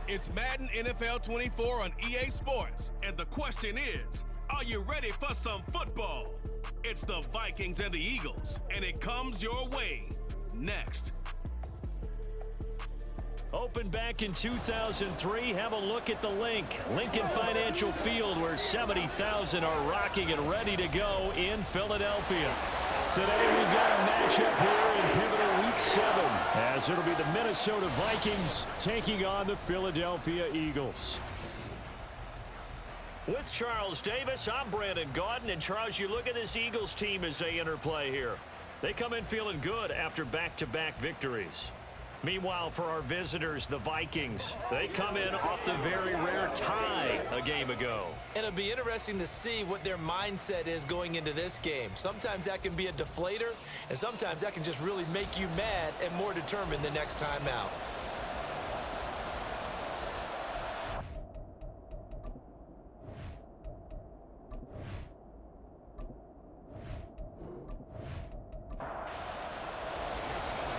It's Madden NFL 24 on EA Sports, and the question is, are you ready for some football? It's the Vikings and the Eagles, and it comes your way next. Opened back in 2003, have a look at the Lincoln Financial Field, where 70,000 are rocking and ready to go in Philadelphia. Today we've got a matchup here in pivotal Week 7, as it'll be the Minnesota Vikings taking on the Philadelphia Eagles. With Charles Davis, I'm Brandon Gaudin, and Charles, you look at this Eagles team as they enter play here. They come in feeling good after back-to-back victories. Meanwhile, for our visitors, the Vikings, they come in off the very rare tie a game ago. And it'll be interesting to see what their mindset is going into this game. Sometimes that can be a deflator, and sometimes that can just really make you mad and more determined the next time out.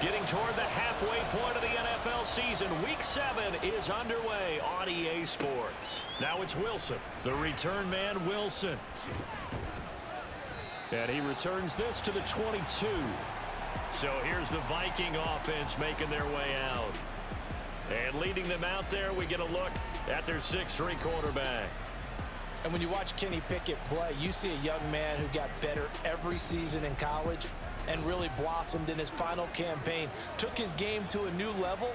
Getting toward the halfway point of the NFL season, Week 7 is underway on EA Sports. Now it's Wilson, the return man Wilson. And he returns this to the 22. So here's the Viking offense making their way out. And leading them out there, we get a look at their 6'3" quarterback. And when you watch Kenny Pickett play, you see a young man who got better every season in college and really blossomed in his final campaign, took his game to a new level,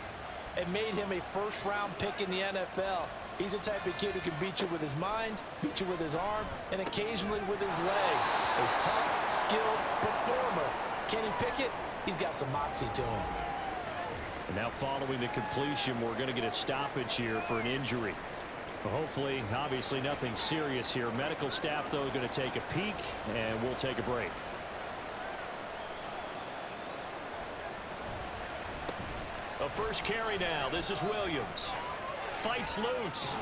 and made him a first-round pick in the NFL. He's the type of kid who can beat you with his mind, beat you with his arm, and occasionally with his legs. A tough, skilled performer. Kenny Pickett, he's got some moxie to him. And now following the completion, we're going to get a stoppage here for an injury. Well, hopefully, obviously nothing serious here. Medical staff, though, going to take a peek, and we'll take a break. A first carry now. This is Williams. Fights loose.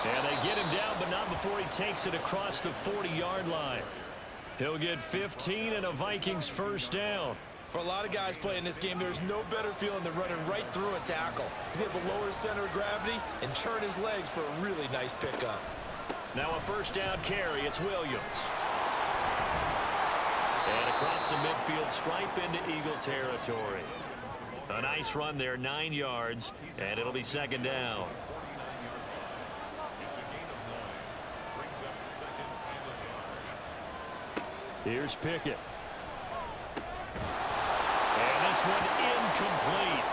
And they get him down, but not before he takes it across the 40-yard line. He'll get 15 and a Vikings first down. For a lot of guys playing this game, there's no better feeling than running right through a tackle. He's able to lower his center of gravity and churn his legs for a really nice pickup. Now a first down carry. It's Williams. And across the midfield stripe into Eagle territory. A nice run there, 9 yards, and it'll be second down. Here's Pickett. And this one incomplete.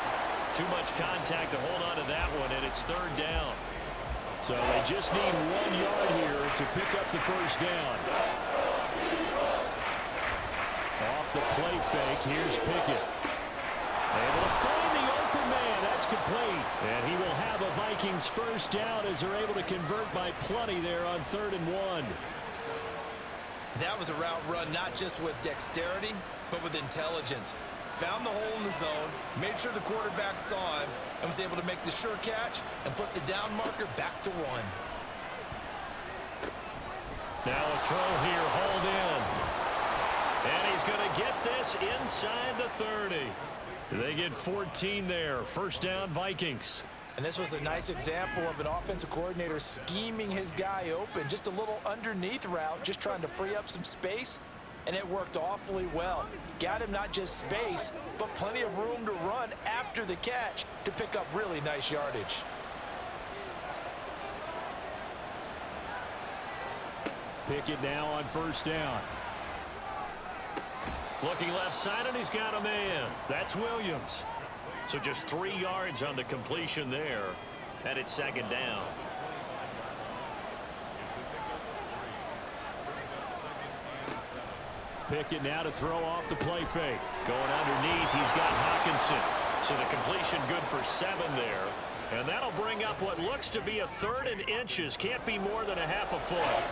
Too much contact to hold on to that one, and it's third down. So they just need 1 yard here to pick up the first down. Off the play fake, here's Pickett. Able to find the open man. That's complete. And he will have a Vikings first down as they're able to convert by plenty there on 3rd and 1. That was a route run not just with dexterity, but with intelligence. Found the hole in the zone, made sure the quarterback saw him, and was able to make the sure catch and put the down marker back to 1. Now a throw here, hauled in. And he's going to get this inside the 30. They get 14 there. First down, Vikings. And this was a nice example of an offensive coordinator scheming his guy open. Just a little underneath route, just trying to free up some space, and it worked awfully well. Got him not just space, but plenty of room to run after the catch to pick up really nice yardage. Pickett now on first down. Looking left side, and he's got a man. That's Williams. So just 3 yards on the completion there, and it's second down. Pickett now to throw off the play fake. Going underneath, he's got Hawkinson. So the completion good for 7 there. And that'll bring up what looks to be a 3rd and inches. Can't be more than a half a foot.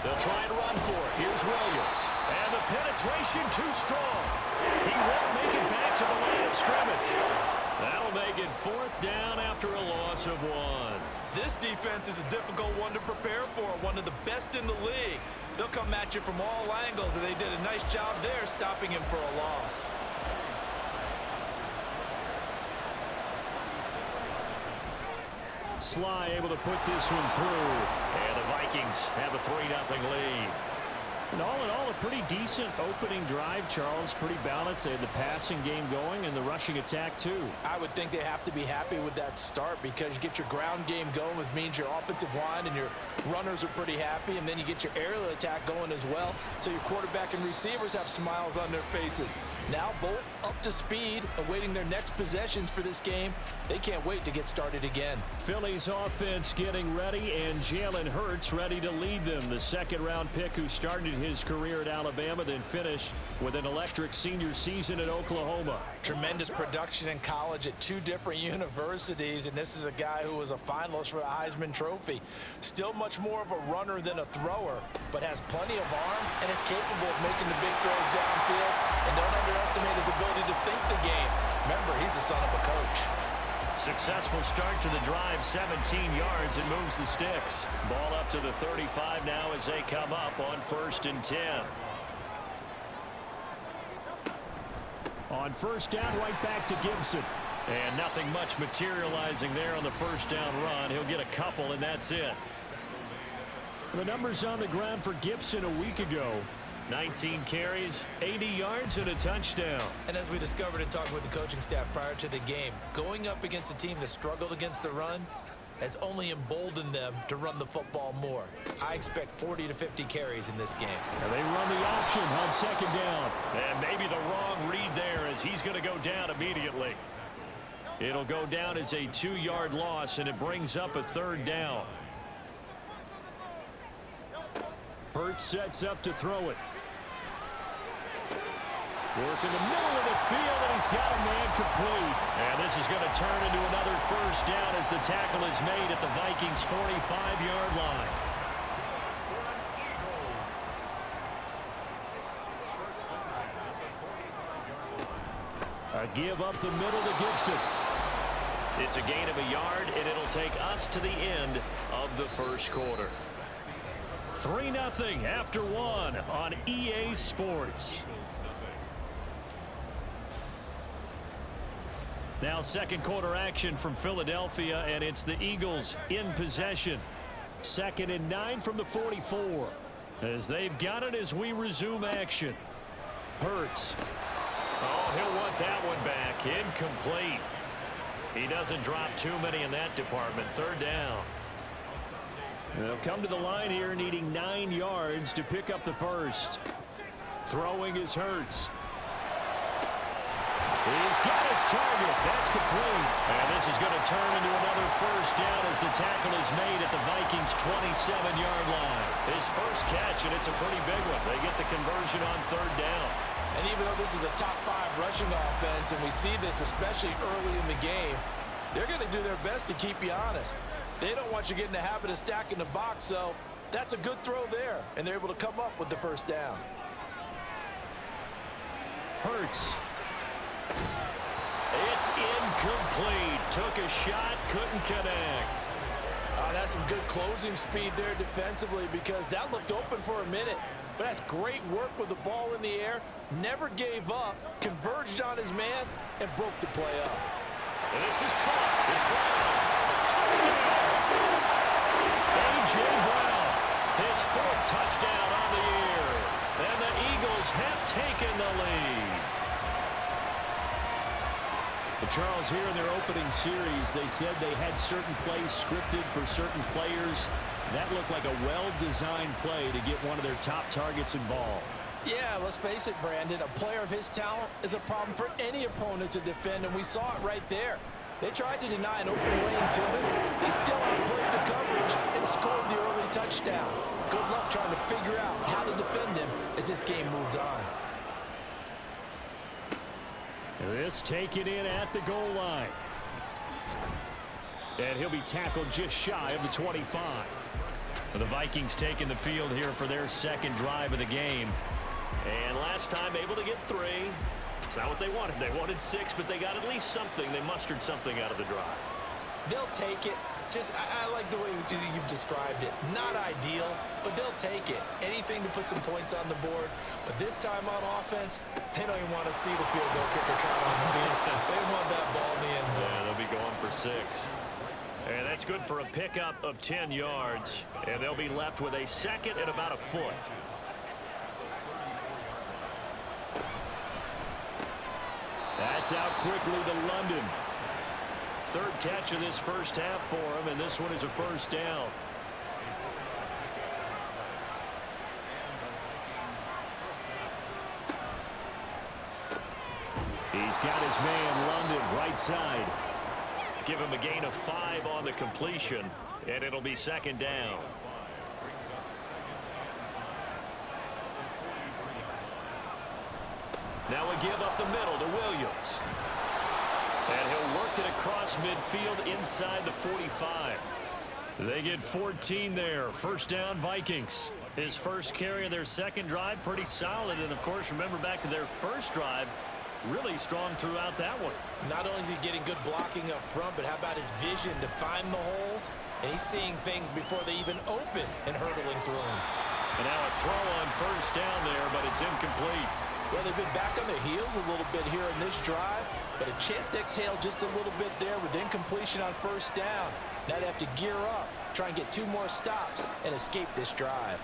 They'll try and run for it. Here's Williams. And the penetration too strong. He won't make it back to the line of scrimmage. That'll make it 4th down after a loss of 1. This defense is a difficult one to prepare for, one of the best in the league. They'll come at you from all angles, and they did a nice job there stopping him for a loss. Sly able to put this one through, and the Vikings have a 3-0 lead. And all in all, a pretty decent opening drive, Charles. Pretty balanced. They had the passing game going and the rushing attack, too. I would think they have to be happy with that start because you get your ground game going, which means your offensive line and your runners are pretty happy, and then you get your aerial attack going as well, so your quarterback and receivers have smiles on their faces. Now both up to speed, awaiting their next possessions for this game. They can't wait to get started again. Philly's offense getting ready, and Jalen Hurts ready to lead them. The second-round pick who started his career at Alabama, then finished with an electric senior season at Oklahoma. Tremendous production in college at 2 different universities, and this is a guy who was a finalist for the Heisman Trophy. Still much more of a runner than a thrower, but has plenty of arm and is capable of making the big throws downfield. And don't underestimate his ability to think the game. Remember, he's the son of a coach. Successful start to the drive, 17 yards, and moves the sticks. Ball up to the 35 now as they come up on 1st and 10. On 1st down, right back to Gibson. And nothing much materializing there on the 1st down run. He'll get a couple, and that's it. The numbers on the ground for Gibson a week ago. 19 carries, 80 yards, and a touchdown. And as we discovered in talking with the coaching staff prior to the game, going up against a team that struggled against the run has only emboldened them to run the football more. I expect 40 to 50 carries in this game. And they run the option on 2nd down. And maybe the wrong read there as he's going to go down immediately. It'll go down as a 2-yard loss, and it brings up a 3rd down. Hurts sets up to throw it. Work in the middle of the field, and he's got a man complete. And this is going to turn into another 1st down as the tackle is made at the Vikings' 45-yard line. A give up the middle to Gibson. It's a gain of a yard, and it'll take us to the end of the 1st quarter. 3-0 after 1 on EA Sports. Now 2nd quarter action from Philadelphia, and it's the Eagles in possession. 2nd and 9 from the 44. As they've got it as we resume action. Hurts. Oh, he'll want that one back. Incomplete. He doesn't drop too many in that department. 3rd down. They'll come to the line here needing 9 yards to pick up the 1st. Throwing is Hurts. He's got his target. That's complete. And this is going to turn into another 1st down as the tackle is made at the Vikings' 27-yard line. His first catch, and it's a pretty big one. They get the conversion on 3rd down. And even though this is a top 5 rushing offense, and we see this especially early in the game, they're going to do their best to keep you honest. They don't want you getting the habit of stacking the box, so that's a good throw there, and they're able to come up with the 1st down. Hurts. It's incomplete. Took a shot, couldn't connect. That's some good closing speed there defensively because that looked open for a minute. But that's great work with the ball in the air. Never gave up, converged on his man, and broke the play up. This is caught. It's Brown. Touchdown. A.J. Brown, his 4th touchdown on the year. And the Eagles have taken the lead. But Charles, here in their opening series, they said they had certain plays scripted for certain players. That looked like a well-designed play to get one of their top targets involved. Yeah, let's face it, Brandon. A player of his talent is a problem for any opponent to defend, and we saw it right there. They tried to deny an open lane to him. He still outplayed the coverage and scored the early touchdown. Good luck trying to figure out how to defend him as this game moves on. This taken in at the goal line. And he'll be tackled just shy of the 25. The Vikings taking the field here for their 2nd drive of the game. And last time able to get 3. That's not what they wanted. They wanted 6, but they got at least something. They mustered something out of the drive. They'll take it. I like the way you've described it. Not ideal, but they'll take it. Anything to put some points on the board. But this time on offense, they don't even want to see the field goal kicker try on the field. They want that ball in the end zone. Yeah, they'll be going for 6. And that's good for a pickup of 10 yards. And they'll be left with a second and about a foot. That's out quickly to London. Third catch of this first half for him, and this one is a first down. He's got his man, London, right side. Give him a gain of 5 on the completion, and it'll be second down. Now we give up the middle to Williams. And he'll work it across midfield inside the 45. They get 14 there. First down, Vikings. His first carry of their second drive, pretty solid. And, of course, remember back to their first drive, really strong throughout that one. Not only is he getting good blocking up front, but how about his vision to find the holes? And he's seeing things before they even open and hurdling through them. And now a throw on first down there, but it's incomplete. Well, they've been back on their heels a little bit here in this drive, but a chance to exhale just a little bit there with incompletion on first down. Now they have to gear up, try and get 2 more stops, and escape this drive.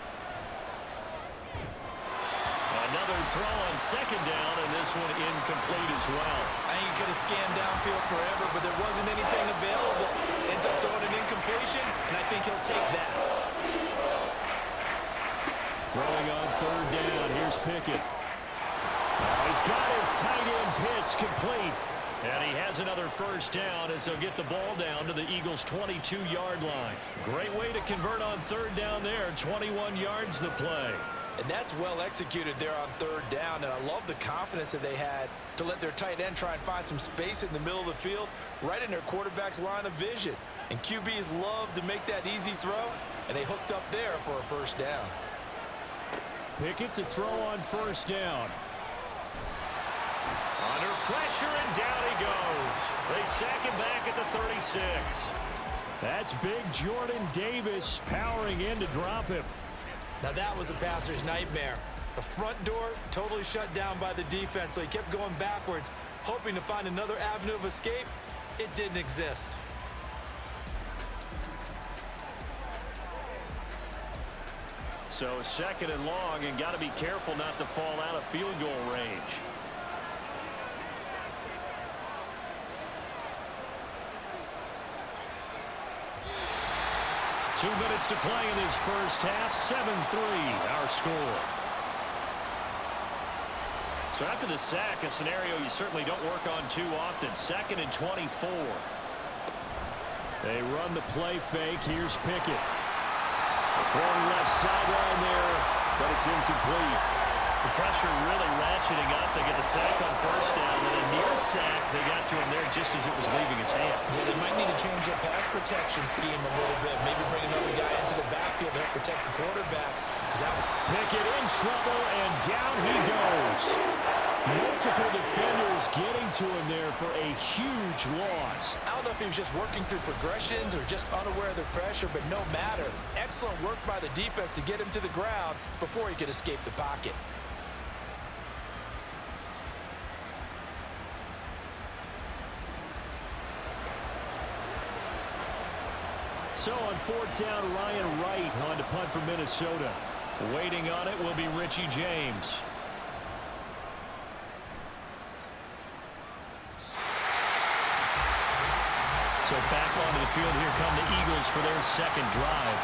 Another throw on second down, and this one incomplete as well. I think he could have scanned downfield forever, but there wasn't anything available. Ends up throwing an incompletion, and I think he'll take that. Throwing on third down, here's Pickett. He's got his tight end pitch complete. And he has another first down as they'll get the ball down to the Eagles' 22-yard line. Great way to convert on third down there. 21 yards the play. And that's well executed there on third down. And I love the confidence that they had to let their tight end try and find some space in the middle of the field, right in their quarterback's line of vision. And QBs love to make that easy throw, and they hooked up there for a first down. Pickett to throw on first down. Under pressure, and down he goes. They sack him back at the 36. That's big Jordan Davis powering in to drop him. Now that was a passer's nightmare. The front door totally shut down by the defense, so he kept going backwards, hoping to find another avenue of escape. It didn't exist. So second and long, and got to be careful not to fall out of field goal range. Two minutes to play in this first half. 7-3 our score. So after the sack, a scenario you certainly don't work on too often. 2nd and 24. They run the play fake. Here's Pickett. Throwing left sideline there, but it's incomplete. The pressure really ratcheting up. They get the sack on first down, and a near sack. They got to him there just as it was leaving his hand. Yeah, they might need to change their pass protection scheme a little bit. Maybe bring another guy into the backfield to help protect the quarterback. Pickett in trouble, and down he goes. Multiple defenders getting to him there for a huge loss. I don't know if he was just working through progressions or just unaware of the pressure, but no matter. Excellent work by the defense to get him to the ground before he could escape the pocket. So on fourth down, Ryan Wright on to punt for Minnesota. Waiting on it will be Richie James. So back onto the field, here come the Eagles for their second drive.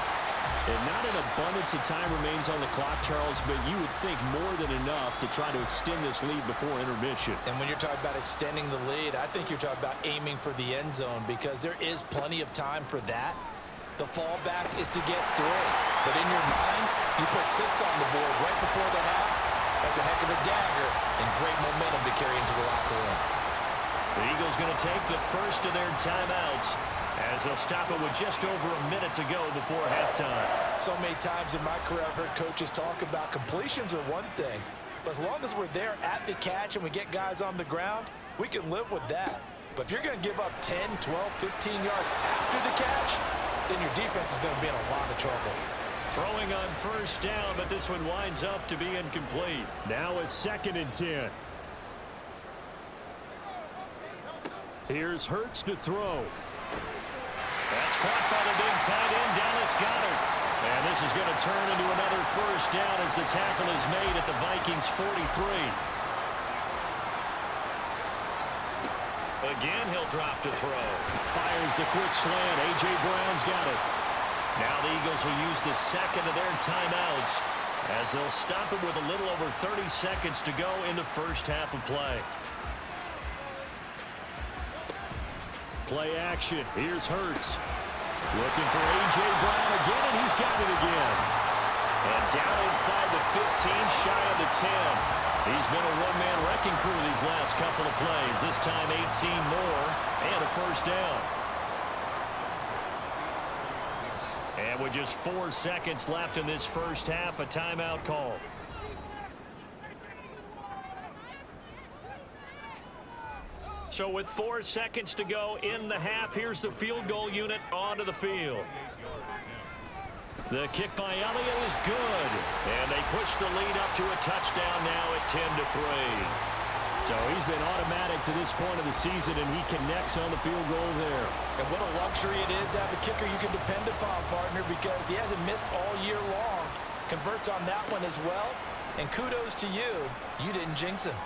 And not an abundance of time remains on the clock, Charles, but you would think more than enough to try to extend this lead before intermission. And when you're talking about extending the lead, I think you're talking about aiming for the end zone because there is plenty of time for that. The fallback is to get 3. But in your mind, you put 6 on the board right before the half. That's a heck of a dagger and great momentum to carry into the locker room. The Eagles going to take the first of their timeouts as they'll stop it with just over a minute to go before halftime. So many times in my career I've heard coaches talk about completions are one thing, But as long as we're there at the catch and we get guys on the ground, we can live with that. But if you're going to give up 10, 12, 15 yards after the catch, then your defense is going to be in a lot of trouble. Throwing on first down, but this one winds up to be incomplete. Now a 2nd and 10. Here's Hurts to throw. That's caught by the big tight end, Dallas Goedert. And this is going to turn into another first down as the tackle is made at the Vikings 43. Again, he'll drop to throw. Fires the quick slant. A.J. Brown's got it. Now the Eagles will use the second of their timeouts as they'll stop it with a little over 30 seconds to go in the first half of play. Play action. Here's Hurts. Looking for A.J. Brown again, and he's got it again. And down inside the 15, shy of the 10. He's been a one-man wrecking crew these last couple of plays. This time 18 more and a first down. And with just 4 seconds left in this first half, a timeout call. So with 4 seconds to go in the half, here's the field goal unit onto the field. The kick by Elliott is good. And they push the lead up to a touchdown now at 10-3. So he's been automatic to this point of the season, and he connects on the field goal there. And what a luxury it is to have a kicker you can depend upon, partner, because he hasn't missed all year long. Converts on that one as well. And kudos to you. You didn't jinx him.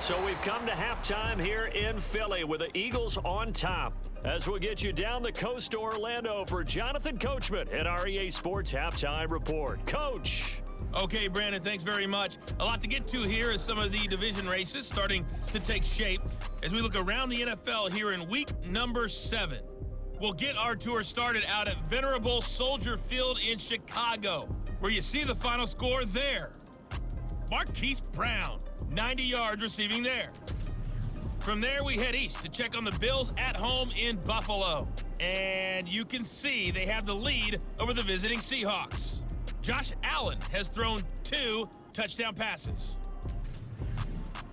So we've come to halftime here in Philly with the Eagles on top. As we'll get you down the coast to Orlando for Jonathan Coachman at our EA Sports Halftime Report. Coach. Okay, Brandon, thanks very much. A lot to get to here as some of the division races starting to take shape as we look around the NFL here in week number 7. We'll get our tour started out at Venerable Soldier Field in Chicago, where you see the final score there. Marquise Brown, 90 yards receiving there. From there, we head east to check on the Bills at home in Buffalo. And you can see they have the lead over the visiting Seahawks. Josh Allen has thrown 2 touchdown passes.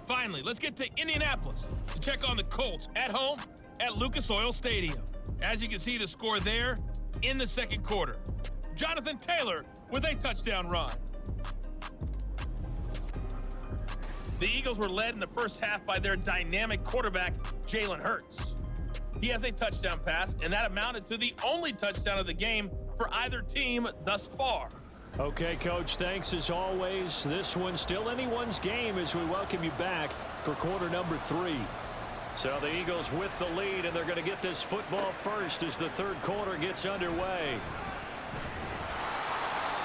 Finally, let's get to Indianapolis to check on the Colts at home at Lucas Oil Stadium. As you can see, the score there in the second quarter. Jonathan Taylor with a touchdown run. The Eagles were led in the first half by their dynamic quarterback, Jalen Hurts. He has a touchdown pass, and that amounted to the only touchdown of the game for either team thus far. Okay, Coach, thanks as always. This one's still anyone's game as we welcome you back for quarter number 3. So the Eagles with the lead, and they're going to get this football first as the third quarter gets underway.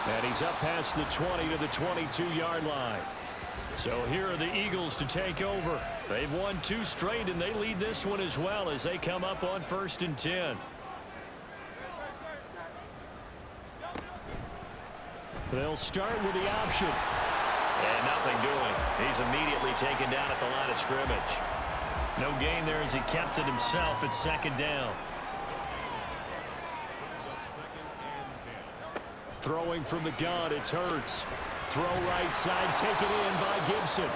And he's up past the 20 to the 22-yard line. So here are the Eagles to take over. They've won 2 straight, and they lead this one as well as they come up on 1st and 10. They'll start with the option. And nothing doing. He's immediately taken down at the line of scrimmage. No gain there as he kept it himself at 2nd down. Throwing from the gun, it's Hurts. Throw right side, taken in by Gibson.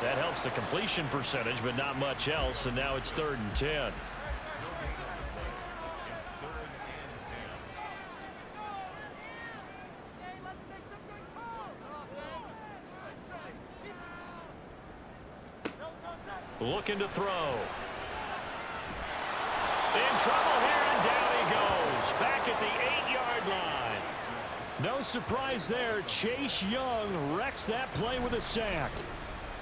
That helps the completion percentage, but not much else, and now it's 3rd and 10. Looking to throw. In trouble here, and down he goes. Back at the 8-yard line. No surprise there. Chase Young wrecks that play with a sack.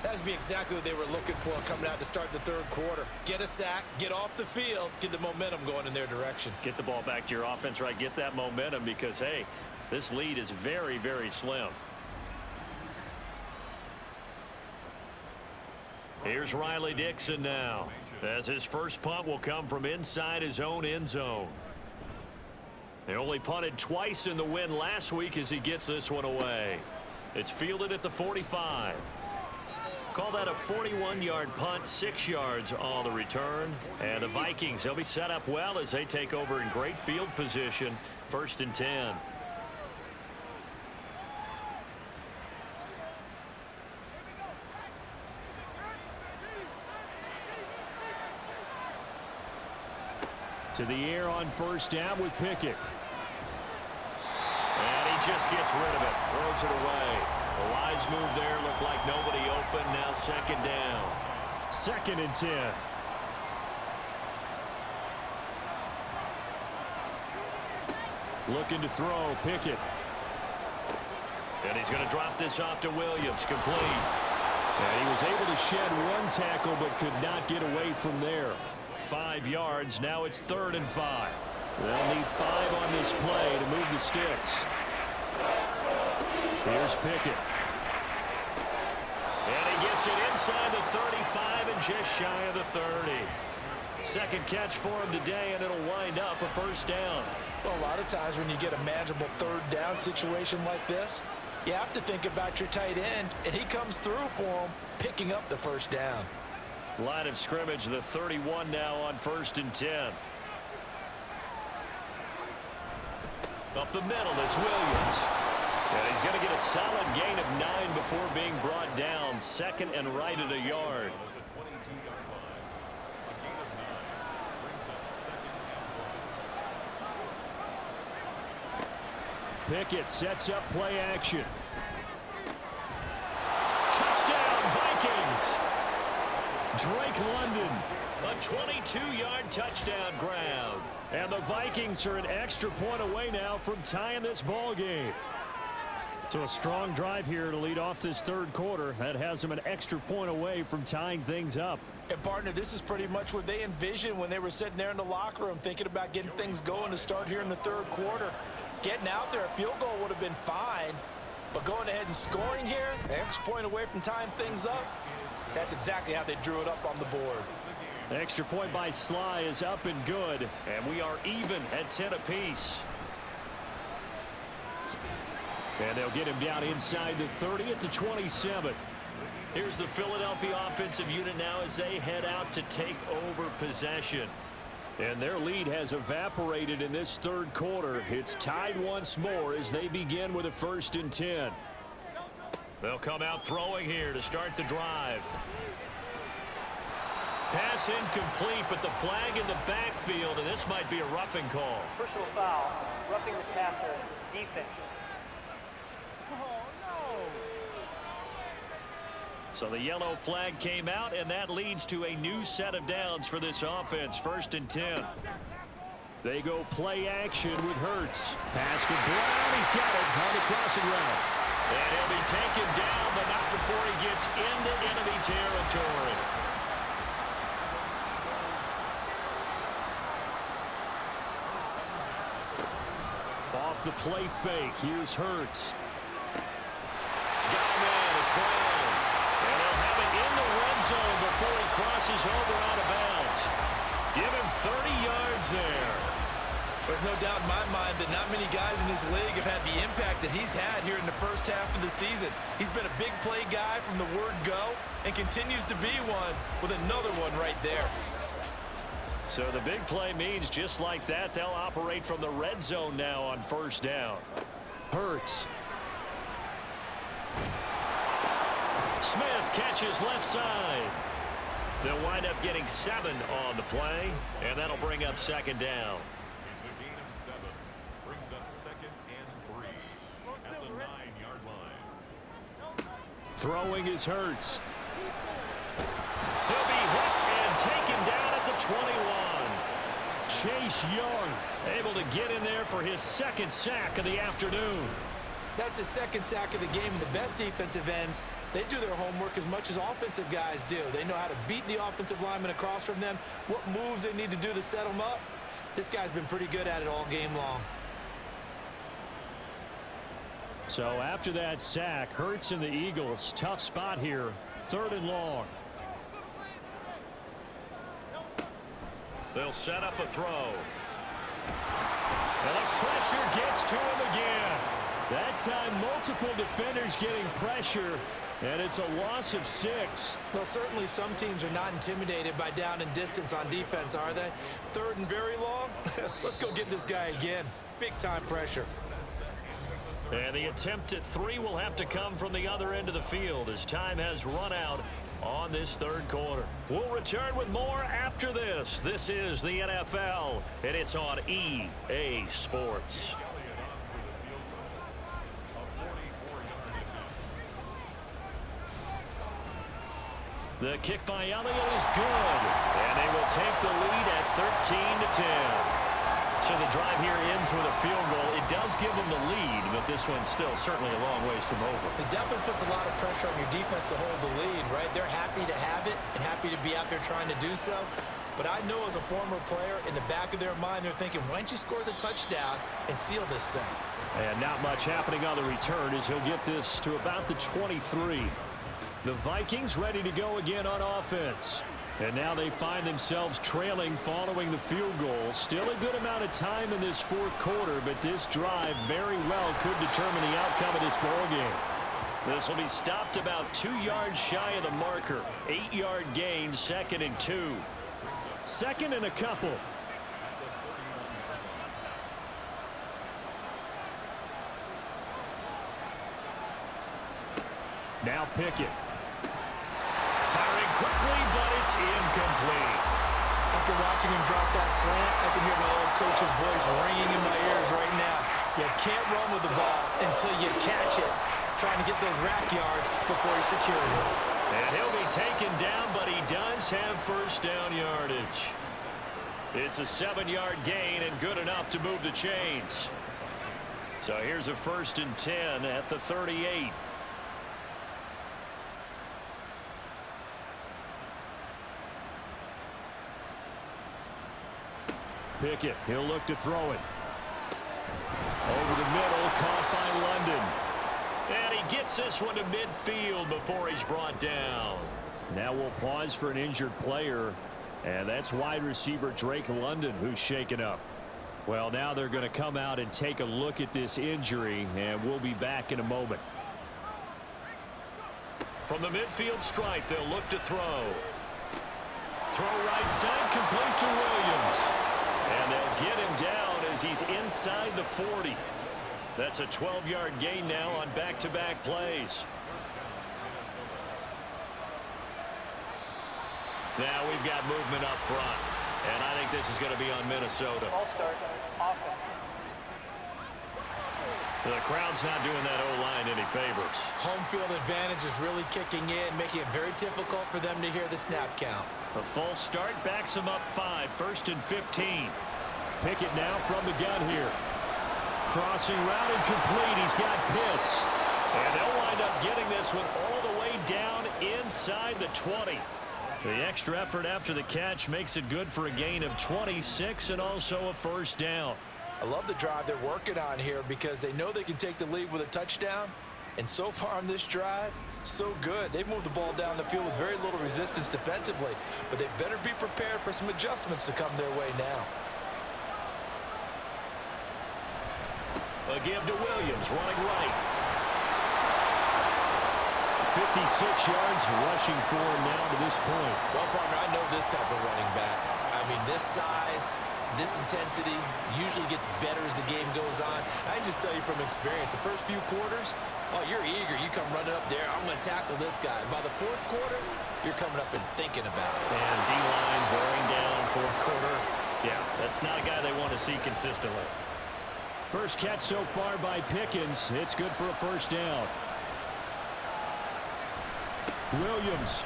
That would be exactly what they were looking for coming out to start the third quarter. Get a sack, get off the field, get the momentum going in their direction. Get the ball back to your offense, right? Get that momentum because, hey, this lead is very, very slim. Here's Riley Dixon now, as his first punt will come from inside his own end zone. They only punted twice in the win last week as he gets this one away. It's fielded at the 45. Call that a 41-yard punt, 6 yards on the return. And the Vikings, they'll be set up well as they take over in great field position, 1st and 10. To the air on first down with Pickett. And he just gets rid of it. Throws it away. The wise move there. Looked like nobody open. Now second down. 2nd and 10. Looking to throw. Pickett. And he's going to drop this off to Williams. Complete. And he was able to shed one tackle but could not get away from there. 5 yards. Now it's 3rd and 5. They'll need 5 on this play to move the sticks. Here's Pickett. And he gets it inside the 35 and just shy of the 30. Second catch for him today, and it'll wind up a first down. Well, a lot of times when you get a manageable 3rd down situation like this, you have to think about your tight end, and he comes through for him, picking up the first down. Line of scrimmage, the 31 now on 1st and 10. Up the middle, it's Williams. And he's going to get a solid gain of 9 before being brought down. 2nd and right at a yard. Pickett sets up play action. Touchdown, Vikings. Drake London. A 22-yard touchdown grab. And the Vikings are an extra point away now from tying this ball game. So a strong drive here to lead off this 3rd quarter. That has them an extra point away from tying things up. And, partner, this is pretty much what they envisioned when they were sitting there in the locker room thinking about getting things going to start here in the 3rd quarter. Getting out there, a field goal would have been fine. But going ahead and scoring here, an extra point away from tying things up, that's exactly how they drew it up on the board. The extra point by Sly is up and good. And we are even at 10 apiece. And they'll get him down inside the 30 at the 27. Here's the Philadelphia offensive unit now as they head out to take over possession. And their lead has evaporated in this 3rd quarter. It's tied once more as they begin with a 1st and 10. They'll come out throwing here to start the drive. Pass incomplete, but the flag in the backfield, and this might be a roughing call. Personal foul, roughing the passer, defense. So the yellow flag came out, and that leads to a new set of downs for this offense. 1st and 10. They go play action with Hurts. Pass to Brown. He's got it on the crossing route. And he'll be taken down, but not before he gets into enemy territory. Off the play fake. Here's Hurts. Got him in. It's Brown. And he'll have it in the red zone before he crosses over out of bounds. Give him 30 yards there. There's no doubt in my mind that not many guys in this league have had the impact that he's had here in the first half of the season. He's been a big play guy from the word go and continues to be one with another one right there. So the big play means just like that, they'll operate from the red zone now on 1st down. Hurts. Smith catches left side. They'll wind up getting 7 on the play, and that'll bring up 2nd down. It's a gain of 7. Brings up 2nd and 3 at the 9-yard line. Throwing is Hurts. He'll be hit and taken down at the 21. Chase Young able to get in there for his 2nd sack of the afternoon. That's his 2nd sack of the game. The best defensive ends, they do their homework as much as offensive guys do. They know how to beat the offensive lineman across from them, what moves they need to do to set them up. This guy's been pretty good at it all game long. So after that sack, Hurts and the Eagles, tough spot here, 3rd and long. They'll set up a throw. And the pressure gets to him again. That time, multiple defenders getting pressure, and it's a loss of 6. Well, certainly some teams are not intimidated by down and distance on defense, are they? 3rd and very long? Let's go get this guy again. Big-time pressure. And the attempt at 3 will have to come from the other end of the field as time has run out on this third quarter. We'll return with more after this. This is the NFL, and it's on EA Sports. The kick by Elliott is good, and they will take the lead at 13-10. So the drive here ends with a field goal. It does give them the lead, but this one's still certainly a long ways from over. It definitely puts a lot of pressure on your defense to hold the lead, right? They're happy to have it and happy to be out there trying to do so. But I know as a former player, in the back of their mind, they're thinking, why don't you score the touchdown and seal this thing? And not much happening on the return as he'll get this to about the 23. The Vikings ready to go again on offense. And now they find themselves trailing following the field goal. Still a good amount of time in this fourth quarter, but this drive very well could determine the outcome of this ball game. This will be stopped about 2 yards shy of the marker. 8-yard gain, 2nd and 2. 2nd and a couple. Now Pickett. Firing quickly, but it's incomplete. After watching him drop that slant, I can hear my old coach's voice ringing in my ears right now. You can't run with the ball until you catch it, trying to get those rack yards before he secured it. And he'll be taken down, but he does have first down yardage. It's a 7-yard gain and good enough to move the chains. So here's a 1st and 10 at the 38. Pickett, he'll look to throw it. Over the middle, caught by London. And he gets this one to midfield before he's brought down. Now we'll pause for an injured player, and that's wide receiver Drake London who's shaken up. Well, now they're going to come out and take a look at this injury, and we'll be back in a moment. From the midfield stripe, they'll look to throw. Throw right side, complete to Williams. And they'll get him down as he's inside the 40. That's a 12-yard gain now on back-to-back plays. Now we've got movement up front. And I think this is going to be on Minnesota. All start offense. The crowd's not doing that O-line any favors. Home field advantage is really kicking in, making it very difficult for them to hear the snap count. A false start backs him up 5, 1st and 15. Pickett now from the gun here. Crossing route and complete. He's got Pitts. And they'll wind up getting this one all the way down inside the 20. The extra effort after the catch makes it good for a gain of 26 and also a first down. I love the drive they're working on here because they know they can take the lead with a touchdown. And so far on this drive, so good. They've moved the ball down the field with very little resistance defensively, but they better be prepared for some adjustments to come their way now. A give to Williams, running right. 56 yards rushing for him now to this point. Well, partner, I know this type of running back. I mean, this size, this intensity usually gets better as the game goes on. I can just tell you from experience, the first few quarters, oh, you're eager. You come running up there. I'm going to tackle this guy. By the fourth quarter, you're coming up and thinking about it. And D-line wearing down fourth quarter. Yeah, that's not a guy they want to see consistently. First catch so far by Pickens. It's good for a first down. Williams.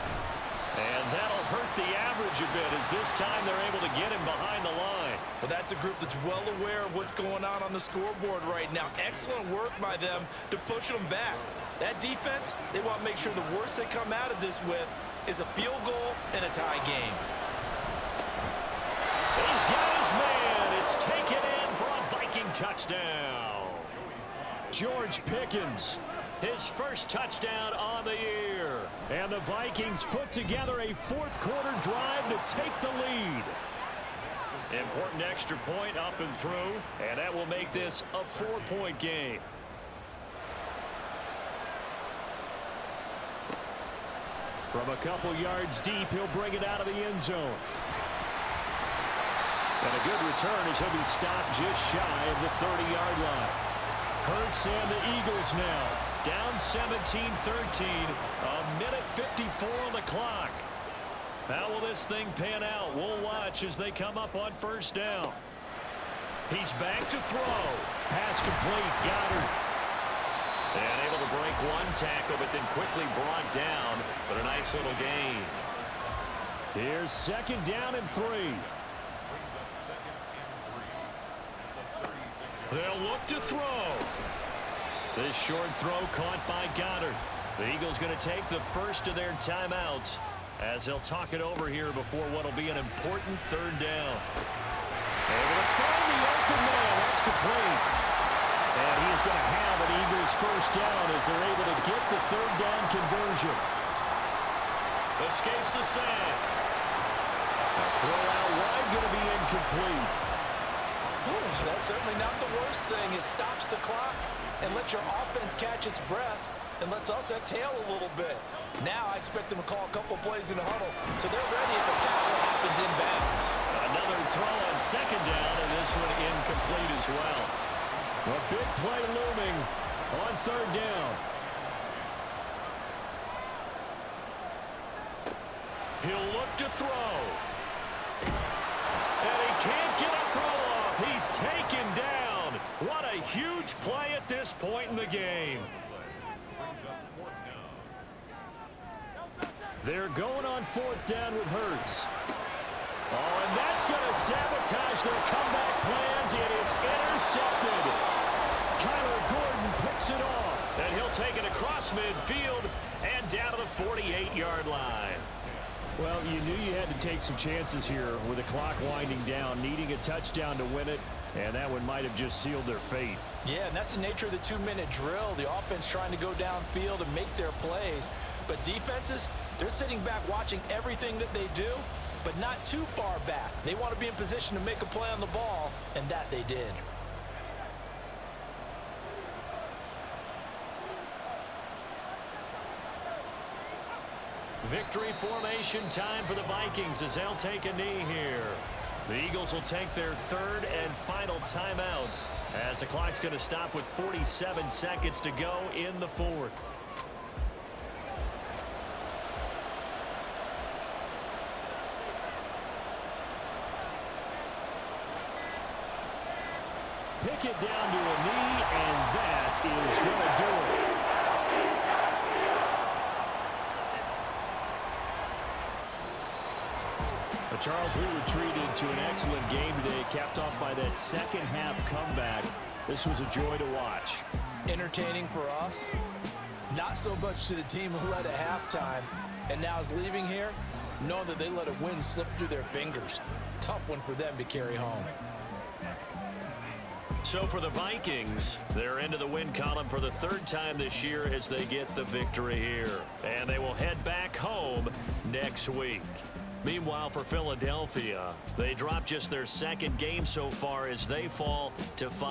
And that'll hurt the average a bit as this time they're able to get him behind the line. But that's a group that's well aware of what's going on the scoreboard right now. Excellent work by them to push them back. That defense, they want to make sure the worst they come out of this with is a field goal and a tie game. He's got his man. It's taken in for a Viking touchdown. George Pickens, his first touchdown on the year. And the Vikings put together a fourth quarter drive to take the lead. Important extra point up and through, and that will make this a 4-point game. From a couple yards deep, he'll bring it out of the end zone. And a good return as he'll be stopped just shy of the 30-yard line. Hurts and the Eagles now down 17-13. A minute 54 on the clock. How will this thing pan out? We'll watch as they come up on first down. He's back to throw. Pass complete. Goddard. And able to break one tackle, but then quickly brought down. But a nice little gain. Here's second down and 3. They'll look to throw. This short throw caught by Goddard. The Eagles going to take the first of their timeouts as they'll talk it over here before what will be an important third down. Able to find the open man. That's complete. And he is going to have an Eagles first down as they're able to get the third down conversion. Escapes the sack. A throw out wide going to be incomplete. That's certainly not the worst thing. It stops the clock and lets your offense catch its breath and lets us exhale a little bit. Now I expect them to call a couple plays in the huddle so they're ready if a tackle happens inbounds. Another throw on second down, and this one incomplete as well. A big play looming on third down. He'll look to throw. And he can't get a throw off. He's taken down. What a huge play at this point in the game. They're going on fourth down with Hurts. Oh, and that's going to sabotage their comeback plans. It is intercepted. Kyler Gordon picks it off. And he'll take it across midfield and down to the 48-yard line. Well, you knew you had to take some chances here with the clock winding down, needing a touchdown to win it, and that one might have just sealed their fate. Yeah, and that's the nature of the 2-minute drill. The offense trying to go downfield and make their plays. But defenses, they're sitting back watching everything that they do, but not too far back. They want to be in position to make a play on the ball, and that they did. Victory formation time for the Vikings as they'll take a knee here. The Eagles will take their third and final timeout as the clock's going to stop with 47 seconds to go in the fourth. Pick it down to a knee, and that is going to do it. Charles, we were treated to an excellent game today, capped off by that second half comeback. This was a joy to watch. Entertaining for us, not so much to the team who led at halftime and now is leaving here knowing that they let a win slip through their fingers. Tough one for them to carry home. So for the Vikings, they're into the win column for the third time this year as they get the victory here. And they will head back home next week. Meanwhile, for Philadelphia, they dropped just their second game so far as they fall to 5.